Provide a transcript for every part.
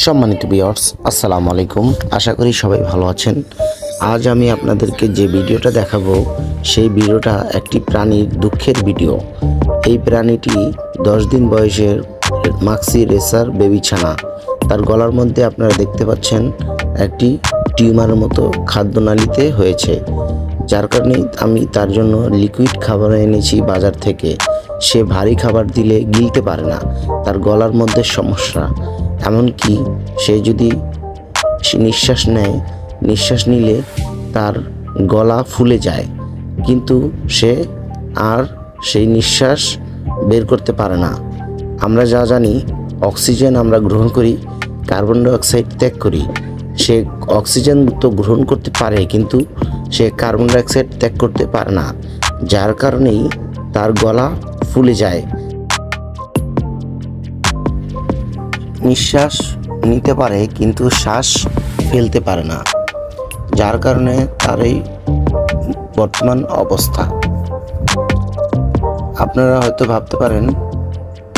সম্মানিত ভিউয়ার্স, আসসালামু আলাইকুম। আশা করি সবাই ভালো আছেন। আজ আমি আপনাদেরকে যে ভিডিওটা দেখাবো সেই ভিডিওটা একটি প্রাণীর দুঃখের ভিডিও। এই প্রাণীটি 10 দিন বয়সের মাক্সি রেসার বেবি ছানা। তার গলার মধ্যে আপনারা দেখতে পাচ্ছেন একটি টিউমারের মতো খাদ্যনালীতে হয়েছে, যার কারণে আমি তার জন্য লিকুইড খাবার এনেছি বাজার থেকে। সে ভারী খাবার দিলে গিলতে পারে না, তার গলার মধ্যে সমস্যা। এমনকি সে যদি নিঃশ্বাস নেয়, নিঃশ্বাস নিলে তার গলা ফুলে যায়, কিন্তু সে আর সেই নিঃশ্বাস বের করতে পারে না। আমরা যা জানি, অক্সিজেন আমরা গ্রহণ করি, কার্বন ডাইঅক্সাইড ত্যাগ করি। সে অক্সিজেন তো গ্রহণ করতে পারে, কিন্তু সে কার্বন ডাইঅক্সাইড ত্যাগ করতে পারে না, যার কারণেই তার গলা ফুলে যায়। নিঃশ্বাস নিতে পারে কিন্তু শ্বাস ফেলতে পারে না, যার কারণে তার এই বর্তমান অবস্থা। আপনারা হয়তো ভাবতে পারেন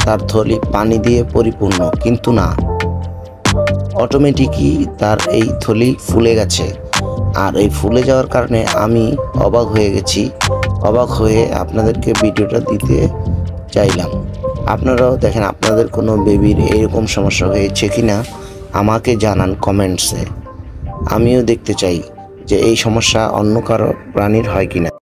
তার থলি পানি দিয়ে পরিপূর্ণ, কিন্তু না, অটোমেটিকই তার এই থলি ফুলে গেছে। আর এই ফুলে যাওয়ার কারণে আমি অবাক হয়ে গেছি। অবাক হয়ে আপনাদেরকে ভিডিওটা দিতে চাইলাম। আপনারাও দেখেন, আপনাদের কোনো বেবির এরকম সমস্যা হয়েছে কিনা আমাকে জানান কমেন্টসে। আমিও দেখতে চাই যে এই সমস্যা অন্য কারো প্রাণীর হয় কিনা।